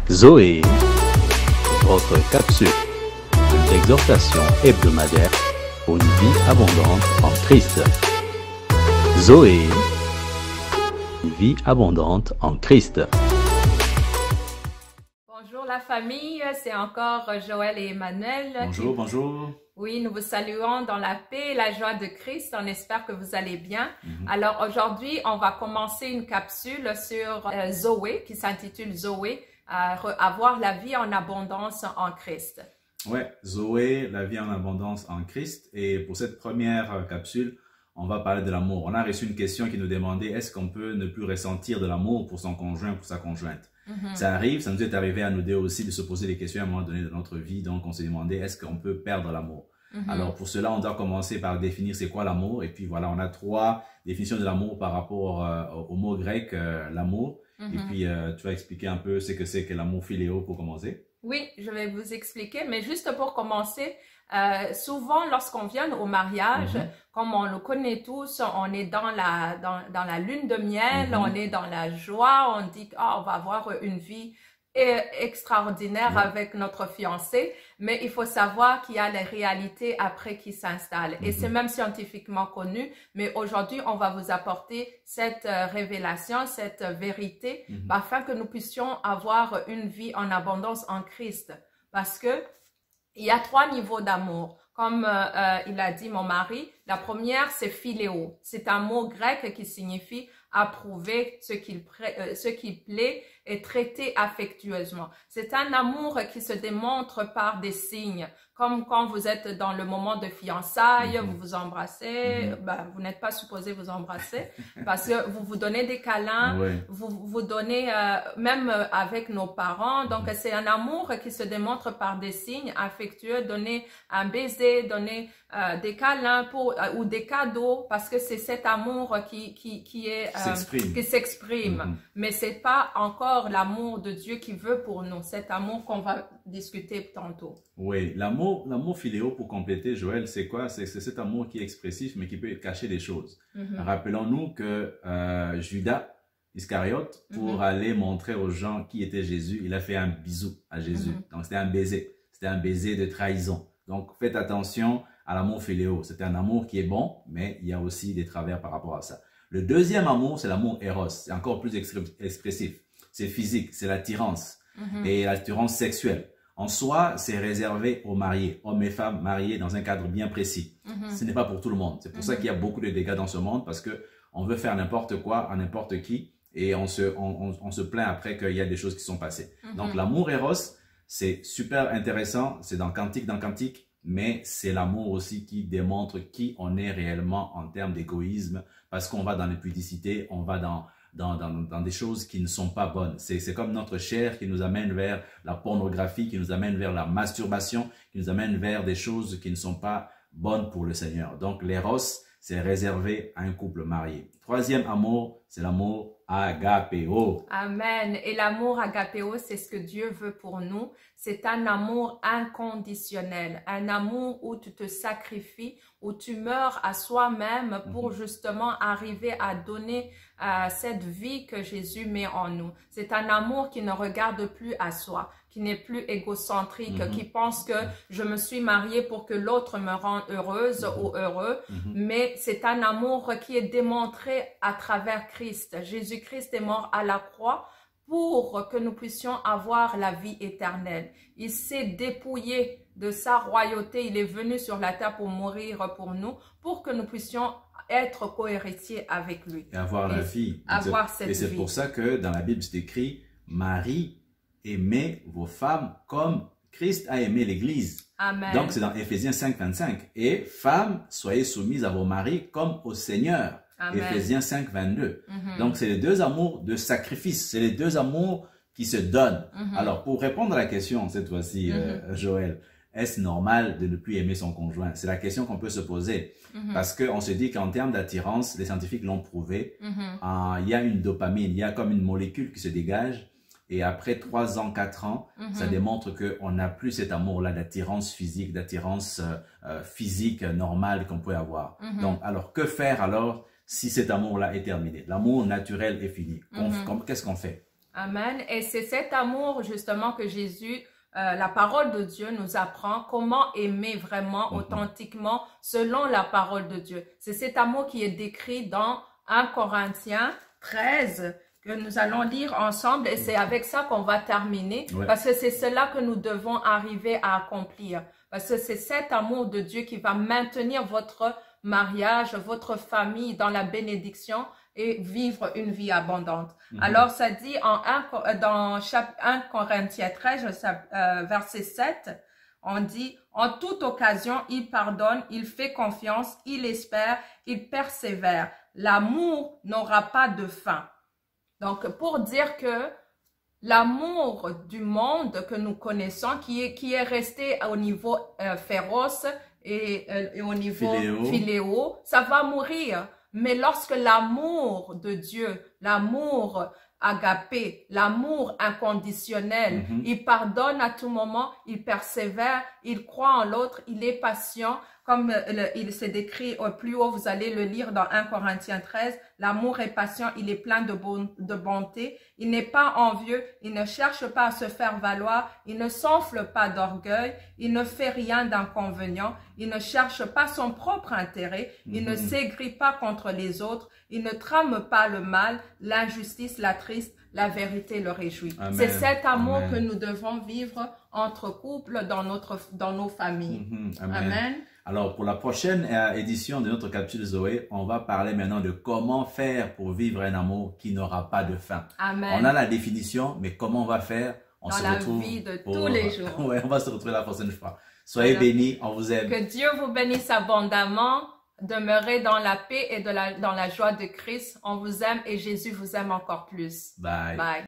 Zoé, votre capsule d'exhortation hebdomadaire pour une vie abondante en Christ. Zoé, une vie abondante en Christ. Bonjour la famille, c'est encore Joël et Emmanuel. Bonjour, bonjour. Oui, nous vous saluons dans la paix et la joie de Christ. On espère que vous allez bien. Alors aujourd'hui, on va commencer une capsule sur Zoé, qui s'intitule Zoé, avoir la vie en abondance en Christ. Ouais, Zoé, la vie en abondance en Christ. Et pour cette première capsule, on va parler de l'amour. On a reçu une question qui nous demandait est-ce qu'on peut ne plus ressentir de l'amour pour son conjoint, pour sa conjointe. Ça arrive, ça nous est arrivé à nous deux aussi de se poser des questions à un moment donné de notre vie. Donc, on s'est demandé est-ce qu'on peut perdre l'amour. Alors, pour cela, on doit commencer par définir c'est quoi l'amour. Et puis, voilà, on a 3 définitions de l'amour par rapport au mot grec, l'amour. Et puis, tu vas expliquer un peu ce que c'est que l'amour philéo pour commencer. Oui, je vais vous expliquer, mais juste pour commencer, souvent lorsqu'on vient au mariage, comme on le connaît tous, on est dans la lune de miel, on est dans la joie, on dit on va avoir une vie extraordinaire avec notre fiancé, mais il faut savoir qu'il y a les réalités après qui s'installent. Et c'est même scientifiquement connu, mais aujourd'hui, on va vous apporter cette révélation, cette vérité, afin que nous puissions avoir une vie en abondance en Christ. Parce que il y a 3 niveaux d'amour. Comme il a dit mon mari, la première, c'est philéo. C'est un mot grec qui signifie approuver ce qui plaît et traiter affectueusement. C'est un amour qui se démontre par des signes, comme quand vous êtes dans le moment de fiançailles, vous vous embrassez, vous n'êtes pas supposé vous embrasser parce que vous vous donnez des câlins, vous vous donnez même avec nos parents. Donc c'est un amour qui se démontre par des signes affectueux, donner un baiser, donner des câlins ou des cadeaux, parce que c'est cet amour qui s'exprime. Mais c'est pas encore l'amour de Dieu qui veut pour nous, cet amour qu'on va discuter tantôt. Oui, l'amour philéo, pour compléter, Joël, c'est quoi? C'est cet amour qui est expressif, mais qui peut cacher des choses. Rappelons-nous que Judas Iscariote, pour aller montrer aux gens qui était Jésus, il a fait un bisou à Jésus. Donc, c'était un baiser. C'était un baiser de trahison. Donc, faites attention à l'amour philéo. C'est un amour qui est bon, mais il y a aussi des travers par rapport à ça. Le deuxième amour, c'est l'amour éros. C'est encore plus expressif. C'est physique, c'est l'attirance et l'attirance sexuelle. En soi, c'est réservé aux mariés, hommes et femmes mariés dans un cadre bien précis. Ce n'est pas pour tout le monde. C'est pour ça qu'il y a beaucoup de dégâts dans ce monde, parce que on veut faire n'importe quoi à n'importe qui et on se plaint après qu'il y a des choses qui sont passées. Donc l'amour éros, c'est super intéressant. C'est dans Cantique, mais c'est l'amour aussi qui démontre qui on est réellement en termes d'égoïsme, parce qu'on va dans l'impudicité, on va dans des choses qui ne sont pas bonnes. C'est comme notre chair qui nous amène vers la pornographie, qui nous amène vers la masturbation, qui nous amène vers des choses qui ne sont pas bonnes pour le Seigneur. Donc l'éros, c'est réservé à un couple marié. Troisième amour, c'est l'amour agapéo. Amen. Et l'amour agapéo, c'est ce que Dieu veut pour nous. C'est un amour inconditionnel, un amour où tu te sacrifies, où tu meurs à soi-même pour justement arriver à donner cette vie que Jésus met en nous. C'est un amour qui ne regarde plus à soi, qui n'est plus égocentrique, qui pense que je me suis mariée pour que l'autre me rende heureuse ou heureux, mais c'est un amour qui est démontré à travers Christ. Jésus-Christ est mort à la croix pour que nous puissions avoir la vie éternelle. Il s'est dépouillé de sa royauté. Il est venu sur la terre pour mourir pour nous, pour que nous puissions être co-héritiers avec lui. Et avoir la vie. Et c'est pour ça que dans la Bible, c'est écrit, Marie, aimez vos femmes comme Christ a aimé l'Église. Amen. Donc, c'est dans Éphésiens 5, 25. Et femmes, soyez soumises à vos maris comme au Seigneur. Amen. Éphésiens 5, 22. Donc, c'est les 2 amours de sacrifice. C'est les 2 amours qui se donnent. Alors, pour répondre à la question, cette fois-ci, Joël, est-ce normal de ne plus aimer son conjoint? C'est la question qu'on peut se poser. Parce qu'on se dit qu'en termes d'attirance, les scientifiques l'ont prouvé, il y a une dopamine, il y a comme une molécule qui se dégage. Et après 3 ans, 4 ans, ça démontre qu'on n'a plus cet amour-là d'attirance physique, normale qu'on peut avoir. Donc, alors, que faire alors si cet amour-là est terminé? L'amour naturel est fini. Qu'est-ce qu'on fait? Amen. Et c'est cet amour justement que Jésus, la parole de Dieu nous apprend comment aimer vraiment, authentiquement, selon la parole de Dieu. C'est cet amour qui est décrit dans 1 Corinthiens 13 que nous allons lire ensemble et c'est avec ça qu'on va terminer parce que c'est cela que nous devons arriver à accomplir. Parce que c'est cet amour de Dieu qui va maintenir votre mariage, votre famille dans la bénédiction et vivre une vie abondante. Alors, ça dit dans 1 Corinthiens 13, verset 7, on dit, en toute occasion, il pardonne, il fait confiance, il espère, il persévère. L'amour n'aura pas de fin. Donc, pour dire que l'amour du monde que nous connaissons, qui est resté au niveau féroce et au niveau philéo, ça va mourir. Mais lorsque l'amour de Dieu, l'amour agapé, l'amour inconditionnel, il pardonne à tout moment, il persévère, il croit en l'autre, il est patient, comme il s'est décrit au plus haut, vous allez le lire dans 1 Corinthiens 13, l'amour est patient, il est plein de bonté, il n'est pas envieux, il ne cherche pas à se faire valoir, il ne s'enfle pas d'orgueil, il ne fait rien d'inconvénient, il ne cherche pas son propre intérêt, il ne s'aigrit pas contre les autres, il ne trame pas le mal, l'injustice, la triste, la vérité le réjouit. C'est cet amour que nous devons vivre entre couples dans nos familles. Amen. Alors, pour la prochaine édition de notre capsule Zoé, on va parler maintenant de comment faire pour vivre un amour qui n'aura pas de fin. Amen. On a la définition, mais comment on va faire? On dans se la retrouve vie de tous les jours. Ouais, on va se retrouver la prochaine fois. Soyez bénis, on vous aime. Que Dieu vous bénisse abondamment. Demeurez dans la paix et dans la joie de Christ. On vous aime et Jésus vous aime encore plus. Bye. Bye.